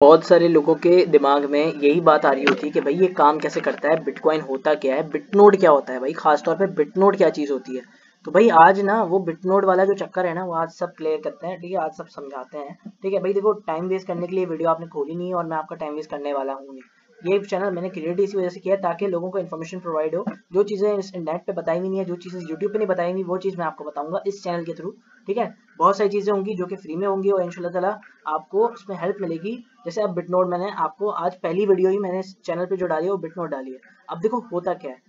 बहुत सारे लोगों के दिमाग में यही बात आ रही होती है कि भाई ये काम कैसे करता है, बिटकॉइन होता क्या है, बिटनोड क्या होता है, भाई खासतौर पे बिटनोड क्या चीज़ होती है। तो भाई आज ना वो बिटनोड वाला जो चक्कर है ना वो आज सब क्लियर करते हैं, ठीक है, आज सब समझाते हैं। ठीक है भाई, देखो टाइम वेस्ट करने के लिए वीडियो आपने खोली नहीं है और मैं आपका टाइम वेस्ट करने वाला हूँ नहीं। ये चैनल मैंने क्रिएट इसी वजह से किया है ताकि लोगों को इन्फॉर्मेशन प्रोवाइड हो। जो चीज़ें इस नेट पे बताई नहीं है, जो चीज़ें यूट्यूब पे नहीं बताई नहीं, वो चीज़ मैं आपको बताऊंगा इस चैनल के थ्रू। ठीक है, बहुत सारी चीज़ें होंगी जो कि फ्री में होंगी और इंशाल्लाह ताला आपको उसमें हेल्प मिलेगी। जैसे अब बिटनोड मैंने आपको आज पहली वीडियो ही मैंने इस चैनल पे जो डाली है वो बिटनोड डाली है। अब देखो होता क्या है,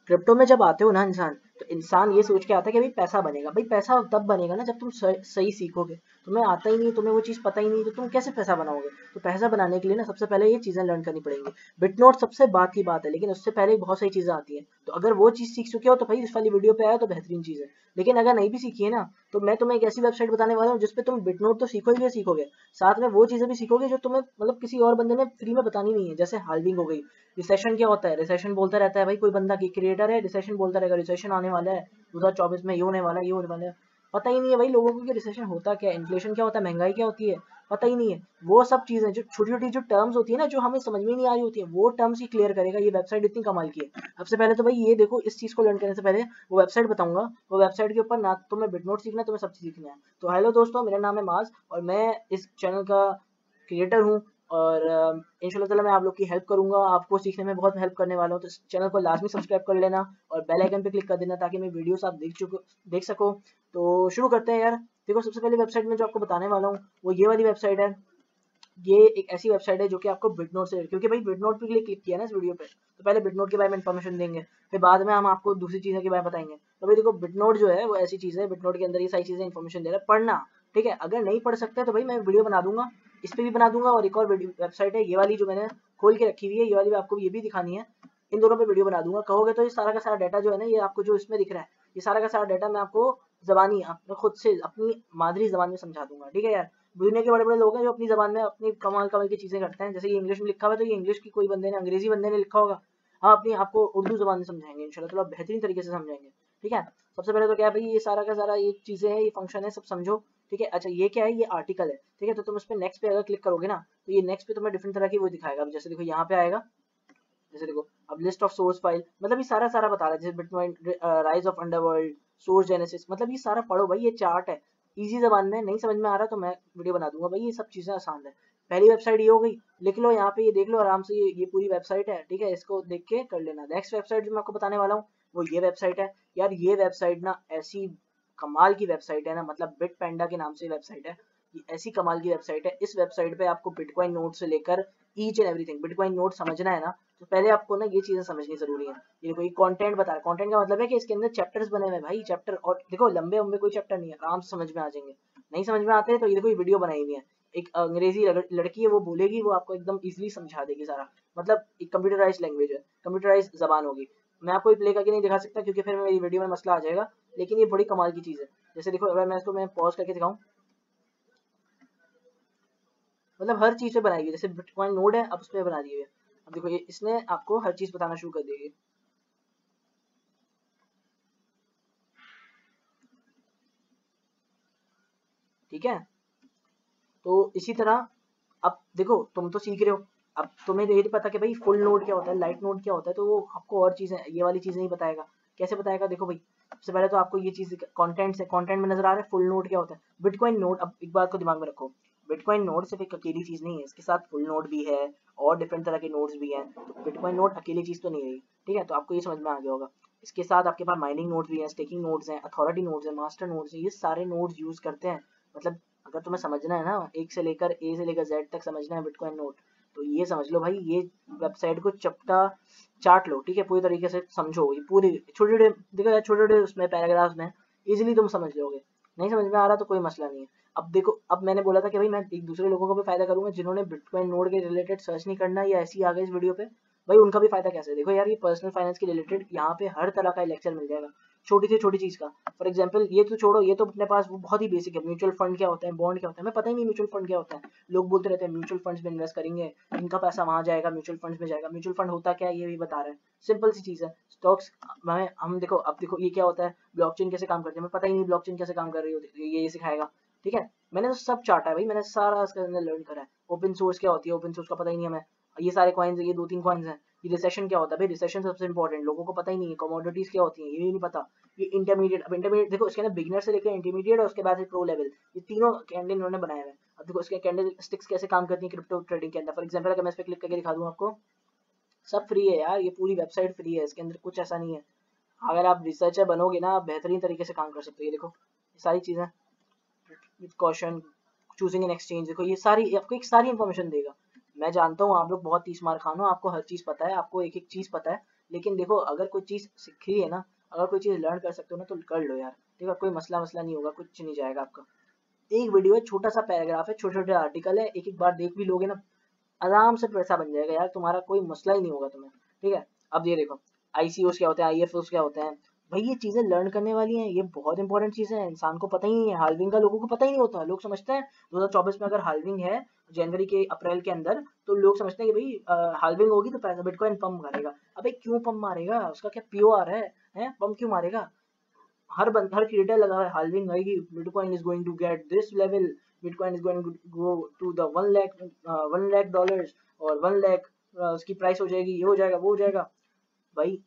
क्रिप्टो में जब आते हो ना इंसान, तो इंसान ये सोच के आता है कि भाई पैसा बनेगा। भाई पैसा तब बनेगा ना जब तुम सही सीखोगे। तुम्हें आता ही नहीं, तुम्हें वो चीज़ पता ही नहीं, तो तुम कैसे पैसा बनाओगे। तो पैसा बनाने के लिए ना सबसे पहले ये चीज़ें लर्न करनी पड़ेंगी। बिटनोड सबसे बात की बात है, लेकिन उससे पहले बहुत सारी चीज़ें आती हैं। तो अगर वो चीज़ सीख चुके हो तो भाई इस वाली वीडियो पे आया तो बेहतरीन चीज़ है। लेकिन अगर नहीं भी सीखी है ना, तो मैं तुम्हें एक ऐसी वेबसाइट बताने वाला हूँ जिसपे तुम बिटनोड तो सीखोगे सीखोगे, साथ में वो चीज़ें भी सीखोगे जो तुम्हें मतलब किसी और बंदे ने फ्री में बतानी नहीं है। जैसे हाल्विंग हो गई। रिसेशन क्या होता है, रिसेशन बोलता रहता है भाई, कोई बंदा की क्रिएटर है रिसेशन बोलता रहेगा रिसेशन आने वाला है 2024 में, ये होने वाला है, ये होने वाला है। पता ही नहीं है भाई लोगों को कि रिसेशन होता क्या है, इन्फ्लेशन क्या होता है, महंगाई क्या होती है, पता ही नहीं है। वो सब चीजें जो छोटी छोटी जो टर्म्स होती है ना, जो हमें समझ में नहीं आ रही होती है, वो टर्म्स ही क्लियर करेगा। ये वेबसाइट इतनी कमाल की है। सबसे पहले तो भाई ये देखो, इस चीज को लर्न करने से पहले वो वेबसाइट बताऊंगा। वो वेबसाइट के ऊपर ना तुम्हें बिटनोट सीखना है, तुम्हें सब चीज सीखना है। तो हेलो दोस्तों, मेरा नाम है माज और मैं इस चैनल का क्रिएटर हूँ। और इंशाल्लाह ताला मैं आप लोग की हेल्प करूंगा, आपको सीखने में बहुत हेल्प करने वाला हूँ। तो इस चैनल को लाजमी सब्सक्राइब कर लेना और बेल आइकन पे क्लिक कर देना ताकि मेरी वीडियोस आप देख सको। तो शुरू करते हैं यार। देखो सबसे पहले वेबसाइट में जो आपको बताने वाला हूँ वो ये वाली वेबसाइट है। ये एक ऐसी वेबसाइट है जो कि आपको बिटनोट से, क्योंकि भाई बिटनोट पे क्लिक किया ना इस वीडियो पे, तो पहले बिटनोट के बारे में इन्फॉर्मेशन देंगे, फिर बाद में हम आपको दूसरी चीज़ों के बारे में बताएंगे। तो भाई देखो बिटनोट जो है वो ऐसी चीज़ है, बिटनोट के अंदर ये सारी चीज़ें इन्फॉर्मेशन दे रहा है, पढ़ना। ठीक है, अगर नहीं पढ़ सकते तो भाई मैं वीडियो बना दूंगा, इस पर भी बना दूंगा। और एक और वेबसाइट है ये वाली जो मैंने खोल के रखी हुई है, ये वाली आपको ये भी दिखानी है। इन दोनों पे वीडियो बना दूंगा। कहोगे तो ये सारा का सारा डाटा जो है ना, ये आपको जो इसमें दिख रहा है, ये सारा का सारा डाटा मैं आपको जबानी अपने खुद से अपनी मादरी जबान में समझा दूंगा। ठीक है यार, दुनिया के बड़े बड़े लोग हैं जो अपनी जबान में अपनी कमाल कमाल की चीजें करते हैं। जैसे ये इंग्लिश में लिखा हुआ है तो ये इंग्लिश की कोई बंदे ने, अंग्रेजी बंदे ने लिखा होगा, हम अपनी आपको उर्दू जबान में समझाएंगे इंशाल्लाह, तो बेहतरीन तरीके से समझाएंगे। ठीक है, सबसे पहले तो क्या है भाई, ये सारा का सारा ये चीजें हैं, ये फंक्शन है, सब समझो। ठीक है, अच्छा ये क्या है, ये आर्टिकल है। ठीक है, तो तुम इस पे नेक्स्ट पे अगर क्लिक करोगे ना, तो ये नेक्स्ट पे तुम्हें डिफरेंट तरह की वो दिखाएगा। जैसे देखो यहाँ पे आएगा, जैसे देखो अब लिस्ट ऑफ सोर्स फाइल, मतलब ये सारा सारा बता रहा है। जैसे bitcoin rise of underworld, source genesis, मतलब ये सारा पढ़ो भाई, ये चार्ट है। इजी जबान में, नहीं समझ में आ रहा तो मैं वीडियो बना दूंगा भाई, ये सब चीजें आसान है। पहली वेबसाइट ये हो गई, लिख लो यहाँ पे, ये देख लो आराम से, ये पूरी वेबसाइट है। ठीक है, इसको देख के कर लेना। नेक्स्ट वेबसाइट जो मैं आपको बताने वाला हूँ वो ये वेबसाइट है। यार ये वेबसाइट ना ऐसी कमाल की वेबसाइट है ना, मतलब बिट पैंडा के नाम से वेबसाइट है। ये ऐसी कमाल की वेबसाइट है, इस वेबसाइट पे आपको बिटकॉइन नोट से लेकर each and everything, bitcoin note समझना है ना, तो पहले आपको ना ये चीजें समझनी जरूरी है। ये देखो, ये कंटेंट बता रहा है। कंटेंट का मतलब है कि इसके अंदर चैप्टर्स बने हुए हैं भाई, चैप्टर। और देखो लंबे लंबे कोई चैप्टर नहीं है, आराम से समझ में आ जाएंगे। नहीं समझ में आते हैं तो ये देखो, ये वीडियो बनाई हुई है। एक अंग्रेजी लड़की है, वो बोलेगी, वो आपको एकदम इजीली समझा देगी सारा। मतलब एक कंप्यूटराइज लैंग्वेज है, कंप्यूटराइज जबान होगी। मैं आपको प्ले करके नहीं दिखा सकता क्योंकि फिर मेरी वीडियो में मसला आ जाएगा, लेकिन ये बड़ी कमाल की चीज़ है। जैसे देखो, अगर मैं इसको मैं पॉज करके दिखाऊं, मतलब हर चीज़ पे बनाई हुई है। जैसे बिटकॉइन नोड है, अब उस पर बना दी हुई है। अब देखो ये इसने आपको हर चीज़ बताना शुरू कर देगी। ठीक है, तो इसी तरह अब देखो तुम तो सीख रहे हो, अब तुम्हें तो ये नहीं पता कि भाई फुल नोड क्या होता है, लाइट नोड क्या होता है, तो वो आपको और चीज़ें, ये वाली चीज़ नहीं बताएगा। कैसे बताएगा, देखो भाई सबसे पहले तो आपको ये चीज़ कंटेंट से, कंटेंट में नजर आ रहा है फुल नोड क्या होता है। बिटकॉइन नोड, अब एक बात को दिमाग में रखो, बिटकॉइन नोड सिर्फ एक अकेली चीज़ नहीं है, इसके साथ फुल नोड भी है और डिफरेंट तरह के नोड्स भी हैं। तो बिटकॉइन नोड अकेली चीज़ तो नहीं रही। ठीक है, तो आपको ये समझ में आ गया होगा। इसके साथ आपके पास माइनिंग नोड्स भी हैं, स्टेकिंग नोड्स हैं, अथॉरिटी नोड्स हैं, मास्टर नोड्स हैं, ये सारे नोड्स यूज़ करते हैं। मतलब अगर तुम्हें समझना है ना, एक से लेकर ए से लेकर जेड तक समझना है बिटकॉइन नोट, तो ये समझ लो भाई, ये वेबसाइट को चपटा चाट लो। ठीक है, पूरी तरीके से समझो, ये पूरी छोटे छोटे देखो यार, छोटे छोटे उसमें पैराग्राफ्स में इजीली तुम समझ लोगे। नहीं समझ में आ रहा तो कोई मसला नहीं है। अब देखो, अब मैंने बोला था कि भाई मैं एक दूसरे लोगों को भी फायदा करूंगा जिन्होंने बिटकॉइन नोड के रिलेटेड सर्च नहीं करना या ऐसे ही आ गए इस वीडियो पे, भाई उनका भी फायदा कैसे। देखो यार, ये पर्सनल फाइनेंस के रिलेटेड यहाँ पे हर तरह का लेक्चर मिल जाएगा, छोटी से छोटी चीज का। फॉर एग्जाम्पल ये तो छोड़ो, ये तो अपने पास वो बहुत ही बेसिक है, म्यूचुअल फंड क्या होता है, बॉन्ड क्या होता है, हमें पता ही नहीं म्यूचुअल फंड क्या होता है। लोग बोलते रहते हैं म्यूचुअल फंड्स में इन्वेस्ट करेंगे, इनका पैसा वहां जाएगा, म्यूचुअल फंड्स में जाएगा। म्यूचुअल फंड होता क्या है ये भी बता रहा है, सिंपल सी चीज है। स्टॉक्स में हम देखो, अब देखो ये क्या होता है, ब्लॉकचेन कैसे काम करती है, हमें पता ही नहीं ब्लॉकचेन कैसे काम कर रही होती है, ये सिखाएगा। ठीक है, मैंने तो सब चाटा है भाई, मैंने सारा इसके अंदर लर्न करा है। ओपन सोर्स क्या होती है, ओपन सोर्स का पता ही नहीं हमें। ये सारे कॉइन्स, ये 2-3 कॉइन्स हैं। ये रिसेशन क्या होता है भाई, रिसेशन सबसे इंपॉर्टेंट, लोगों को पता ही नहीं है। कमोडिटीज क्या होती है ये भी नहीं पता। ये इंटरमीडिएट, अब इंटरमीडिएट देखो इसके अंदर बिगिनर से लेकर इंटरमीडिएट और उसके बाद प्रो लेवल, ये तीनों कैंडल इन्होंने बनाए हुए हैं। अब देखो इसके कैंडल स्टिक्स कैसे काम करती है क्रिप्टो ट्रेडिंग के अंदर। फॉर एग्जांपल अगर मैं इस पे क्लिक करके दिखा दूं आपको, सब फ्री है यार, ये पूरी वेबसाइट फ्री है, इसके अंदर कुछ ऐसा नहीं है। अगर आप रिसर्चर बनोगे ना, आप बेहतरीन तरीके से काम कर सकते हो। ये देखो ये सारी चीजें, कॉशन, चूजिंग एन एक्सचेंज, देखो ये सारी आपको एक सारी इन्फॉर्मेशन देगा। मैं जानता हूँ आप लोग बहुत 30 मार खान हो, आपको हर चीज पता है, आपको एक एक चीज पता है, लेकिन देखो अगर कोई चीज सीखी है ना, अगर कोई चीज लर्न कर सकते हो ना तो कर लो यार। देखो कोई मसला मसला नहीं होगा, कुछ नहीं जाएगा आपका। एक वीडियो है, छोटा सा पैराग्राफ है, छोटे छोटे आर्टिकल है, एक एक बार देख भी लोगे ना, आराम से पैसा बन जाएगा यार, तुम्हारा कोई मसला ही नहीं होगा तुम्हें। ठीक है, अब ये देखो आईसीओस क्या होते हैं, आईएफओस क्या होते हैं, भाई ये चीजें लर्न करने वाली हैं, ये बहुत इंपॉर्टेंट चीजें हैं, इंसान को पता ही नहीं है। हाल्विंग का लोगों को पता ही नहीं होता, लोग समझते हैं 2024 में अगर हाल्विंग है जनवरी के अप्रैल के अंदर, तो लोग समझते हैं कि भाई हाल्विंग होगी तो पैसा बिटकॉइन पंप मारेगा। अबे क्यों पंप मारेगा, उसका क्या पीओआर है पंप क्यों मारेगा? हर क्रिएटर लगा है हाल्विंग आएगी, bitcoin is going to get this level, bitcoin is going to go to the 1 lakh dollars, और 1 लाख उसकी प्राइस हो जाएगी, ये हो जाएगा वो हो जाएगा। भाई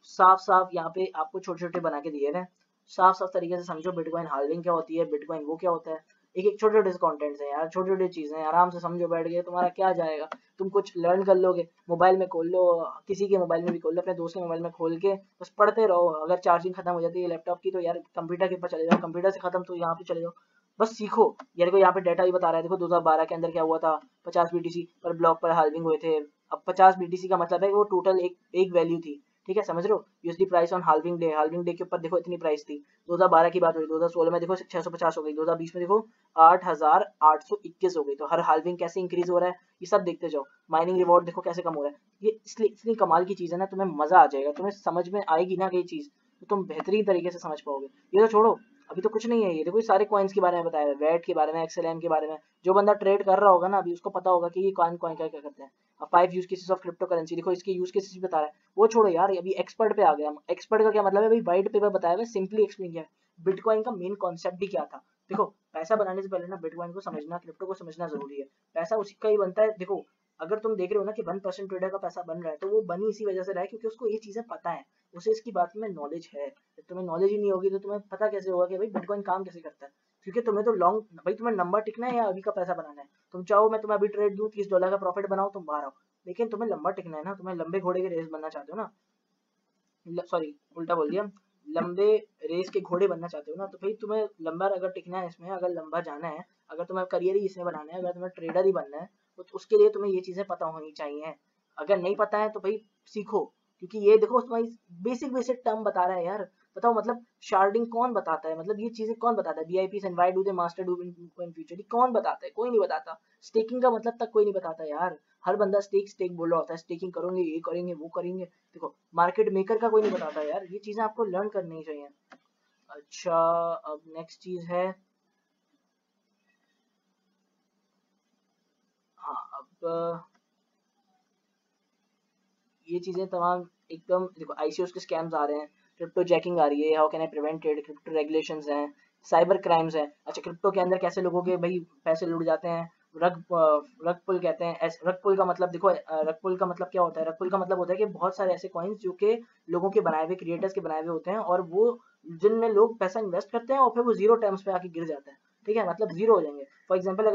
साफ साफ यहाँ पे आपको छोटे छोटे बना के दिए हैं, साफ साफ तरीके से समझो बिटकॉइन हाल्विंग क्या होती है, बिटकॉइन वो क्या होता है। एक एक छोटे छोटे कंटेंट्स हैं यार, छोटे छोटे चीजें हैं, आराम से समझो बैठ गए, तुम्हारा क्या जाएगा, तुम कुछ लर्न कर लोगे। मोबाइल में खोल लो, किसी के मोबाइल में भी खोल लो, अपने दोस्त के मोबाइल में खोल के बस पढ़ते रहो। अगर चार्जिंग खत्म हो जाती है लैपटॉप की तो यार कंप्यूटर के ऊपर चले जाओ, कंप्यूटर से खत्म तो यहाँ पे चले जाओ, बस सीखो। यार देखो यहाँ पे डाटा भी बता रहा है, देखो 2012 के अंदर क्या हुआ था, 50 बीटीसी पर ब्लॉक पर हाल्विंग हुए थे। अब 50 बीटीसी का मतलब है कि वो टोटल एक वैल्यू थी, ठीक है समझ रहे हो। USD price on halving day के ऊपर देखो इतनी प्राइस थी। 2012 की बात हुई, 2016 में देखो 650 हो गई, 2020 में देखो 8821 हो गई। तो हर हाल्विंग कैसे इंक्रीज हो रहा है ये सब देखते जाओ। माइनिंग रिवॉर्ड देखो कैसे कम हो रहा है, ये इसलिए इतनी कमाल की चीज है ना, तुम्हें मजा आ जाएगा, तुम्हें समझ में आएगी ना ये चीज, तो तुम बेहतरीन तरीके से समझ पाओगे। ये तो छोड़ो, अभी तो कुछ नहीं है, ये देखो ये सारे कॉइन्स के बारे में बताया है, वेट के बारे में, एक्सएलएम के बारे में। जो बंदा ट्रेड कर रहा होगा ना अभी, उसको पता होगा कि ये कॉइन कॉइन क्या क्या करते हैं। अब 5 use cases of crypto currency, देखो इसके यूज केसेस बता रहा है। वो छोड़ो यार, अभी एक्सपर्ट पे आ गया हम। एक्सपर्ट का क्या मतलब है भाई, वाइट पेपर बताया हुआ, सिंपली एक्सप्लेन किया है बिटकॉइन का मेन कॉन्सेप्ट भी क्या था। देखो पैसा बनाने से पहले ना बिटकॉइन को समझना, क्रिप्टो को समझना जरूरी है। पैसा उसी का ही बनता है। देखो अगर तुम देख रहे हो ना कि 1% ट्रेडर का पैसा बन रहा है, तो वो बनी इसी वजह से रहा है क्योंकि उसको ये चीजें पता है, उसे इसकी बात में नॉलेज है। तुम्हें नॉलेज ही नहीं होगी तो तुम्हें पता कैसे होगा कि भाई बिटकॉइन काम कैसे करता है। क्योंकि तुम्हें तो लॉन्ग, भाई तुम्हें नंबर टिकना है या अभी का पैसा बनाना है। तुम चाहो मैं तुम्हें अभी ट्रेड दूं, $30 का प्रॉफिट बनाओ, तुम बाहर आओ, लेकिन तुम्हें लंबा टिकना है ना, तुम्हें लंबे घोड़े के रेस बनना चाहते हो ना, सॉरी उल्टा बोल दिया, लंबे रेस के घोड़े बनना चाहते हो ना, तो भाई तुम्हें लंबा अगर टिकना है इसमें, अगर लंबा जाना है, अगर तुम्हें करियर ही इसमें बनाना है, अगर तुम्हें ट्रेडर ही बनना है, तो उसके लिए तुम्हें ये चीजें पता होनी चाहिए। अगर नहीं पता है तो भाई सीखो, क्योंकि ये देखो तुम्हारी बेसिक बेसिक टर्म बता रहा है यार। बताओ मतलब शार्डिंग कौन बताता है, मतलब ये चीजें कौन बताता है, BIP and why do they master do in future, कौन बताता है, कोई नहीं बताता। स्टेकिंग का मतलब तक कोई नहीं बताता यार। हर बंदा स्टेक स्टेक बोल रहा होता है, स्टेकिंग करोगे, ये करेंगे वो करेंगे। देखो मार्केट मेकर का कोई नहीं बताता यार, ये चीजें आपको लर्न करनी चाहिए। अच्छा, अब नेक्स्ट चीज है, हाँ अब ये चीजें तमाम एकदम देखो, आईसीओस के स्कैम्स आ रहे हैं, क्रिप्टो जैकिंग आ रही है, how can I prevent it, crypto regulations हैं, साइबर क्राइम्स हैं। अच्छा क्रिप्टो के अंदर कैसे लोगों के भाई पैसे लुट जाते हैं, रग पुल कहते हैं। रग पुल का मतलब देखो, रग पुल का मतलब क्या होता है, रग पुल का मतलब होता है कि बहुत सारे ऐसे कॉइन्स जो कि लोगों के बनाए हुए, क्रिएटर्स के बनाए हुए होते हैं, और वो जिनमें लोग पैसा इन्वेस्ट करते हैं और फिर वो जीरो टर्म्स पे आके गिर जाते हैं। ठीक है, मतलब जीरो हो जाएंगे। फॉर एग्जाम्पल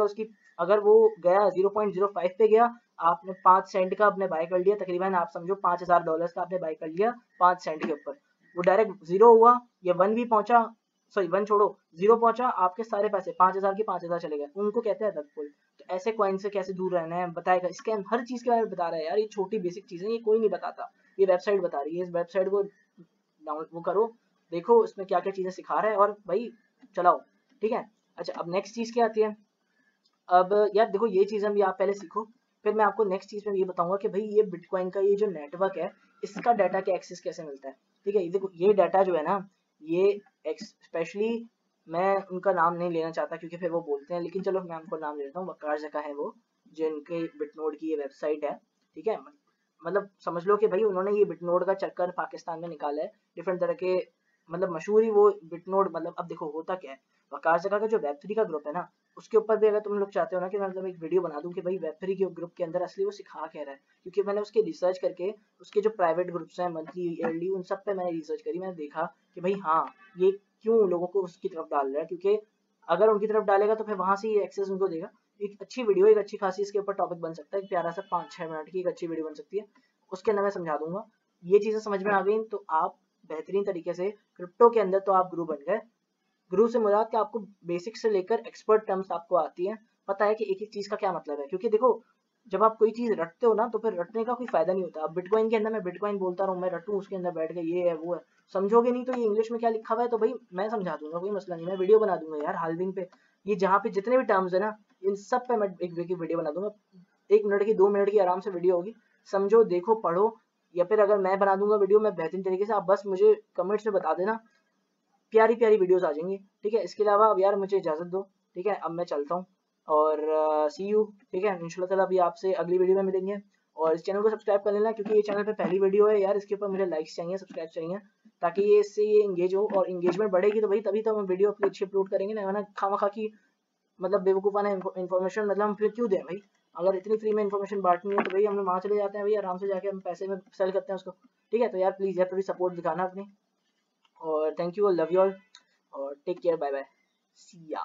अगर वो गया 0.05 पे गया, आपने 5 सेंट का आपने बाय कर लिया, तकरीबन आप समझो $5000 का आपने बाय कर लिया 5 सेंट के ऊपर, वो डायरेक्ट जीरो हुआ या वन भी पहुंचा, सॉरी वन छोड़ो, जीरो पहुंचा, आपके सारे पैसे 5000 के 5000 चले गए, उनको कहते हैं रग पुल। तो ऐसे कॉइन से कैसे दूर रहना है बताएगा, स्कैम हर चीज के बारे में बता रहा है यार। ये छोटी बेसिक चीजें ये कोई नहीं बताता, ये वेबसाइट बता रही है। इस वेबसाइट को डाउन वो करो, देखो इसमें क्या क्या चीजें सिखा रहा है और भाई चलाओ। ठीक है, अच्छा अब नेक्स्ट चीज क्या आती है। अब यार देखो ये चीज़ें भी आप पहले सीखो, फिर मैं आपको नेक्स्ट चीज़ में ये बताऊंगा कि भाई ये बिटकॉइन का ये जो नेटवर्क है, इसका डाटा के एक्सेस कैसे मिलता है। ठीक है, ये देखो ये डाटा जो है ना, ये स्पेशली मैं उनका नाम नहीं लेना चाहता क्योंकि फिर वो बोलते हैं, लेकिन चलो मैं आपको नाम ले लेता हूँ। वकार जका है वो, जिनके बिटनोड की ये वेबसाइट है। ठीक है, मतलब समझ लो कि भाई उन्होंने ये बिटनोड का चक्कर पाकिस्तान में निकाला है, डिफरेंट तरह के मतलब मशहूर ही वो बिटनोड, मतलब अब देखो होता क्या है, वकार जगह का जो वेब3 का ग्रुप है ना, उसके ऊपर भी अगर तुम लोग चाहते हो ना कि मैं मतलब एक वीडियो बना दूं कि भाई वेब3 के ग्रुप के अंदर असली वो सिखा क्या रहा है, क्योंकि मैंने उसके रिसर्च करके उसके जो प्राइवेट ग्रुप्स हैं मंथली ईयरली उन सब पे मैंने रिसर्च करी, मैंने देखा कि भाई हाँ ये क्यों लोगों को उसकी तरफ डाल रहा है, क्योंकि अगर उनकी तरफ डालेगा तो फिर वहां से ही एक्सेस उनको देगा। एक अच्छी वीडियो, एक अच्छी खासी इसके ऊपर टॉपिक बन सकता है, एक प्यारा सा 5-6 मिनट की एक अच्छी वीडियो बन सकती है, उसके अंदर मैं समझा दूंगा। ये चीजें समझ में आ गई तो आप बेहतरीन तरीके से क्रिप्टो के अंदर तो आप गुरु बन गए। गुरु से मुराद कि आपको बेसिक से लेकर एक्सपर्ट टर्म्स आपको आती हैं, पता है कि एक एक चीज का क्या मतलब है, क्योंकि देखो जब आप कोई चीज रटते हो ना तो फिर रटने का कोई फायदा नहीं होता। अब बिटकॉइन के अंदर मैं बिटकॉइन बोलता रहूं, मैं रटूं उसके अंदर बैठ के ये है वो है, समझोगे नहीं तो ये इंग्लिश में क्या लिखा हुआ है तो भाई मैं समझा दूंगा, कोई मसला नहीं, मैं वीडियो बना दूंगा यार हाल्विंग पे, ये जहाँ पे जितने भी टर्म्स है ना इन सब पे मैं एक वीडियो बना दूंगा, 1 मिनट की 2 मिनट की आराम से वीडियो होगी, समझो देखो पढ़ो। या फिर अगर मैं बना दूंगा वीडियो मैं बेहतरीन तरीके से, आप बस मुझे कमेंट्स में बता देना, प्यारी प्यारी वीडियोस आ जाएंगी। ठीक है, इसके अलावा अब यार मुझे इजाजत दो, ठीक है अब मैं चलता हूँ, और सी यू, ठीक है इंशाल्लाह ताला अभी आपसे अगली वीडियो में मिलेंगे। और इस चैनल को सब्सक्राइब कर लेना, क्योंकि ये चैनल पे पहली वीडियो है यार, इसके ऊपर मुझे लाइक्स चाहिए, सब्सक्राइब चाहिए, ताकि ये इससे ये इंगेज हो, और इंगेजमेंट बढ़ेगी तो भाई तभी तो हम वीडियो अपनी अच्छी अपलोड करेंगे ना, वरना खामा खा की मतलब बेवकूफ़ाना इन्फॉर्मेशन मतलब हम फिर क्यों दें भाई। अगर इतनी फ्री में इन्फॉर्मेशन बांटनी है तो भाई हम लोग वहाँ चले जाते हैं भाई, आराम से जाके हम पैसे में सेल करते हैं उसको। ठीक है, तो यार प्लीज़ यार थोड़ी सपोर्ट दिखाना अपनी, और thank you, love you all, और टेक केयर, बाय बाय, सी या।